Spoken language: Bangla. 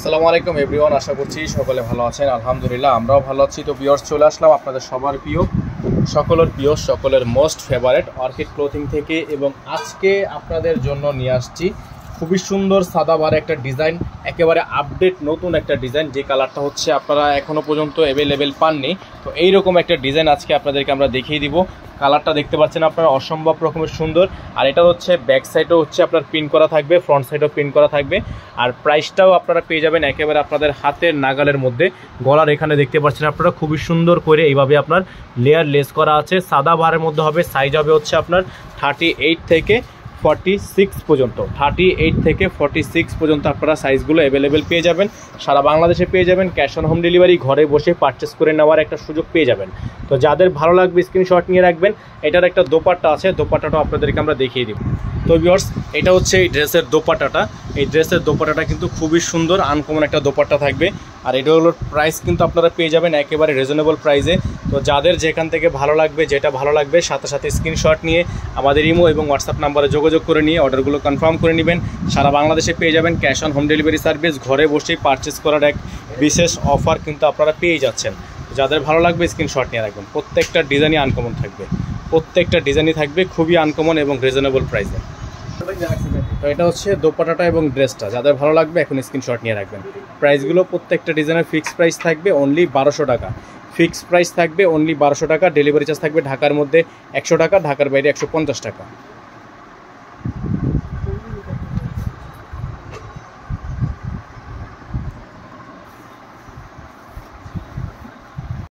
আসসালামু আলাইকুম এভরিওয়ান, আশা করছি সকলে ভালো আছেন। আলহামদুলিল্লাহ আমরাও ভালো আছি। তো ভিউয়ার্স, চলে আসলাম আপনাদের সবার প্রিয়, সকলের প্রিয়, সকলের মোস্ট ফেভারেট অর্কিড ক্লোথিং থেকে। এবং আজকে আপনাদের জন্য নিয়ে আসছি খুবই সুন্দর সাদাবারে একটা ডিজাইন, একেবারে আপডেট নতুন একটা ডিজাইন, যে কালারটা হচ্ছে আপনারা এখনও পর্যন্ত অ্যাভেলেবেল পাননি। তো এইরকম একটা ডিজাইন আজকে আপনাদেরকে আমরা দেখিয়ে দিব। কালারটা দেখতে পাচ্ছেন আপনারা, অসম্ভব রকমের সুন্দর। আর এটা হচ্ছে ব্যাক সাইডও হচ্ছে আপনার প্রিন্ট করা থাকবে, ফ্রন্ট সাইডও প্রিন্ট করা থাকবে। আর প্রাইসটাও আপনারা পেয়ে যাবেন একেবারে আপনাদের হাতের নাগালের মধ্যে। গলার এখানে দেখতে পাচ্ছেন আপনারা খুবই সুন্দর করে এইভাবে আপনার লেয়ার লেস করা আছে, সাদা বারের মধ্যে হবে। সাইজ হবে হচ্ছে আপনার 38 থেকে 46 পর্যন্ত, 38 থেকে 46 পর্যন্ত আপনারা সাইজগুলো অ্যাভেলেবেল পেয়ে যাবেন। সারা বাংলাদেশে পেয়ে যাবেন। ক্যাশ অন হোম ডেলিভারি, ঘরে বসে পারচেস করে নেওয়ার একটা সুযোগ পেয়ে যাবেন। তো যাদের ভালো লাগবে স্ক্রিনশট নিয়ে রাখবেন। এটার একটা দোপাট্টা আছে, দোপাট্টাটাও আপনাদেরকে আমরা দেখিয়ে দিব। তো ভিউয়ার্স, এটা হচ্ছে এই ড্রেসের দোপাট্টাটা। এই ড্রেসের দোপাট্টাটা কিন্তু খুবই সুন্দর, আনকমন একটা দোপাট্টা থাকবে। আর এটা হলো প্রাইস কিন্তু আপনারা পেয়ে যাবেন একেবারে রিজনেবল প্রাইসে। তো যাদের যেখান থেকে ভালো লাগবে, যেটা ভালো লাগবে, সাথে সাথে স্ক্রিনশট নিয়ে আমাদের ইমো এবং হোয়াটসঅ্যাপ নাম্বারে যোগাযোগ করে নিয়ে অর্ডারগুলো কনফার্ম করে নেবেন। সারা বাংলাদেশে পেয়ে যাবেন cash on home delivery service. ঘরে বসেই পারচেস করার এক বিশেষ অফার কিন্তু আপনারা পেয়ে যাচ্ছেন। যাদের ভালো লাগবে স্ক্রিনশট নিয়ে রাখবেন। প্রত্যেকটা ডিজাইনই আনকমন থাকবে, প্রত্যেকটা ডিজাইনই থাকবে খুবই আনকমন এবং রিজনেবল প্রাইসে। তো এটা হচ্ছে দোপাট্টাটা এবং ড্রেসটা। যাদের ভালো লাগবে এখন স্ক্রিনশট নিয়ে রাখবেন। প্রাইসগুলো প্রত্যেকটা ডিজাইনের ফিক্সড প্রাইস থাকবে অনলি 1200 টাকা। ফিক্সড প্রাইস থাকবে অনলি 1200 টাকা। ডেলিভারি চার্জ থাকবে ঢাকার মধ্যে 100 টাকা, ঢাকার বাইরে 150 টাকা।